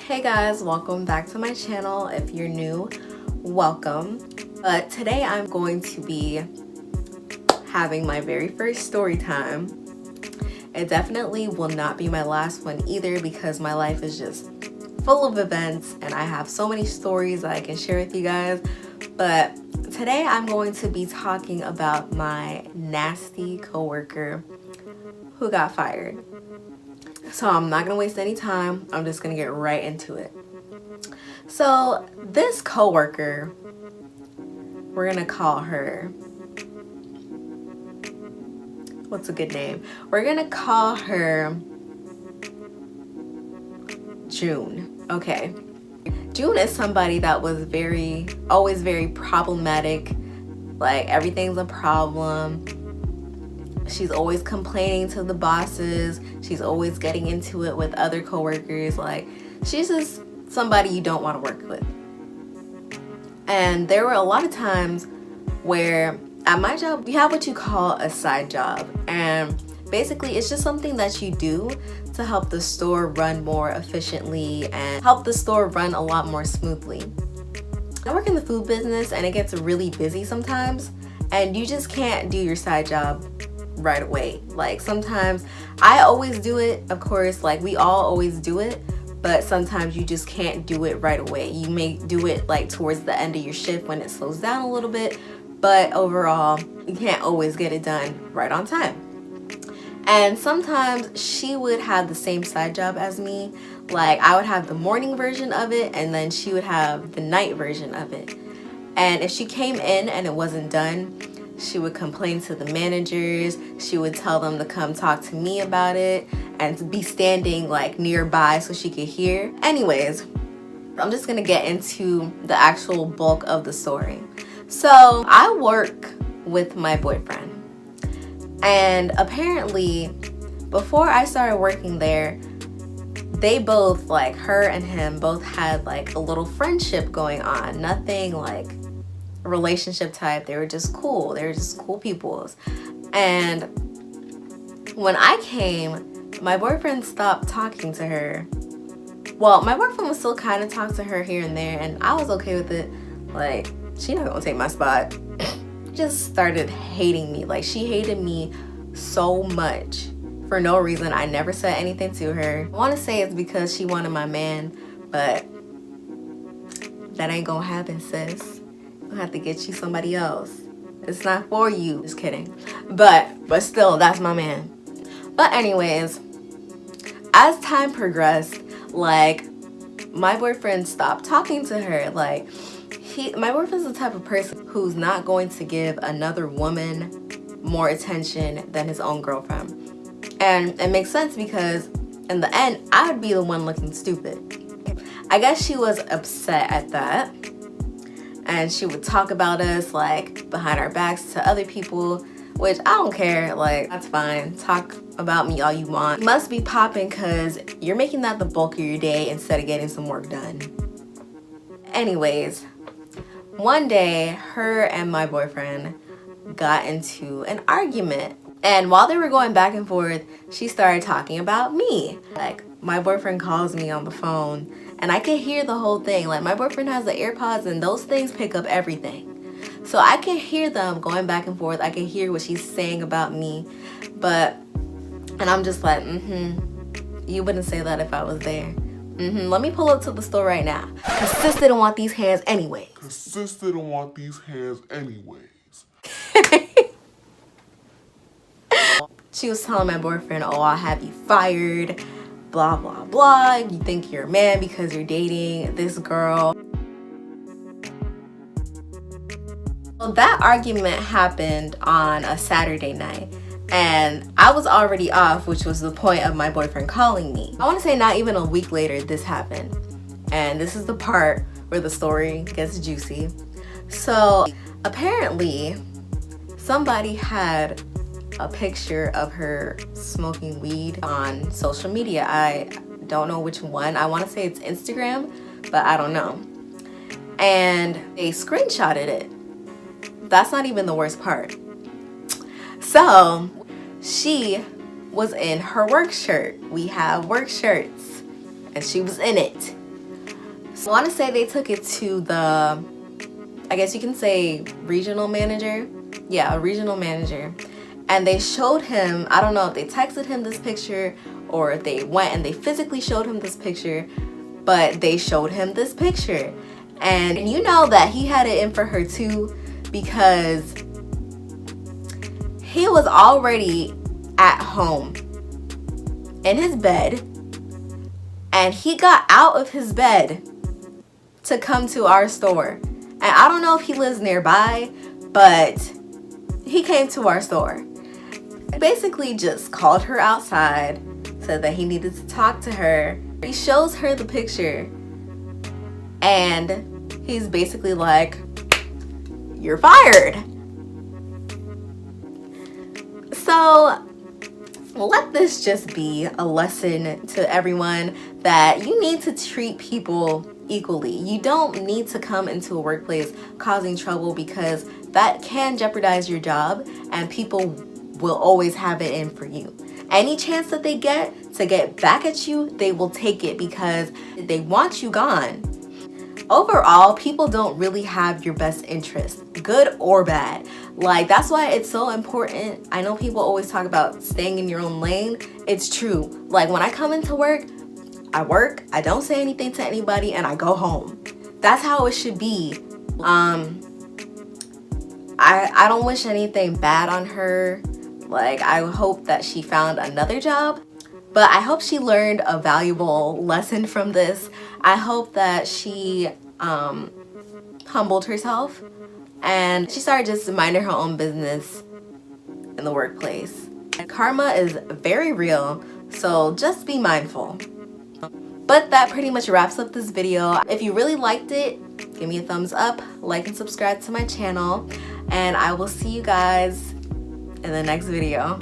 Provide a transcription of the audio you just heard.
Hey guys, welcome back to my channel. If you're new, welcome. But today I'm going to be having my very first story time. It definitely will not be my last one either because my life is just full of events and I have so many stories that I can share with you guys. But today I'm going to be talking about my nasty coworker who got fired. So I'm not gonna waste any time. I'm just gonna get right into it. So this coworker, we're gonna call her, what's a good name? We're gonna call her June. Okay. June is somebody that was always very problematic. Like everything's a problem. She's always complaining to the bosses. She's always getting into it with other coworkers. Like, she's just somebody you don't want to work with. And there were a lot of times where at my job, we have what you call a side job. And basically, it's just something that you do to help the store run more efficiently and help the store run a lot more smoothly. I work in the food business and it gets really busy sometimes. And you just can't do your side job right away. Like sometimes I always do it, of course, like we all always do it, but sometimes you just can't do it right away. You may do it like towards the end of your shift when it slows down a little bit, but overall you can't always get it done right on time. And sometimes she would have the same side job as me. Like I would have the morning version of it and then she would have the night version of it. And if she came in and it wasn't done, she would complain to the managers. She would tell them to come talk to me about it and to be standing like nearby so she could hear. Anyways, I'm just gonna get into the actual bulk of the story. So I work with my boyfriend. And apparently, before I started working there, they both, like her and him, both had like a little friendship going on. Nothing like relationship type. They were just cool. They were just cool peoples. And when I came, my boyfriend stopped talking to her. Well, my boyfriend was still kind of talking to her here and there, and I was okay with it. Like, she not gonna take my spot. Just started hating me. Like, she hated me so much for no reason. I never said anything to her. I want to say it's because she wanted my man, but that ain't gonna happen, sis. I have to get you somebody else. It's not for you. Just kidding. But still, that's my man. But anyways, as time progressed, like my boyfriend stopped talking to her. Like my boyfriend's the type of person who's not going to give another woman more attention than his own girlfriend. And it makes sense because in the end, I would be the one looking stupid. I guess she was upset at that. And she would talk about us like behind our backs to other people, which I don't care. Like, that's fine. Talk about me all you want. You must be popping because you're making that the bulk of your day instead of getting some work done. Anyways, one day her and my boyfriend got into an argument. And while they were going back and forth, she started talking about me. Like, my boyfriend calls me on the phone and I can hear the whole thing. Like, my boyfriend has the AirPods and those things pick up everything. So I can hear them going back and forth. I can hear what she's saying about me. And I'm just like, you wouldn't say that if I was there. Let me pull up to the store right now. Cause sis didn't want these hands anyways. She was telling my boyfriend, oh, I'll have you fired, blah, blah, blah. You think you're a man because you're dating this girl. Well, that argument happened on a Saturday night. And I was already off, which was the point of my boyfriend calling me. I want to say not even a week later, this happened. And this is the part where the story gets juicy. So apparently somebody had a picture of her smoking weed on social media. I don't know which one. I want to say it's Instagram, but I don't know. And they screenshotted it. That's not even the worst part. So she was in her work shirt. We have work shirts and she was in it. I want to say they took it to the, I guess you can say, regional manager. Yeah, a regional manager. And they showed him, I don't know if they texted him this picture or if they went and they physically showed him this picture, but they showed him this picture. And you know that he had it in for her too, because he was already at home in his bed, and he got out of his bed to come to our store. And I don't know if he lives nearby, but he came to our store. Basically just called her outside, said that he needed to talk to her. He shows her the picture, and he's basically like, "You're fired." So let this just be a lesson to everyone that you need to treat people equally. You don't need to come into a workplace causing trouble, because that can jeopardize your job, and people will always have it in for you. Any chance that they get to get back at you, they will take it, because they want you gone. Overall, people don't really have your best interest, good or bad. Like, that's why it's so important. I know people always talk about staying in your own lane. It's true. Like, when I come into work, I don't say anything to anybody, and I go home. That's how it should be. I don't wish anything bad on her. Like, I hope that she found another job, but I hope she learned a valuable lesson from this. I hope that she humbled herself and she started just minding her own business in the workplace. Karma is very real, so just be mindful. But that pretty much wraps up this video. If you really liked it, give me a thumbs up, like and subscribe to my channel, and I will see you guys in the next video.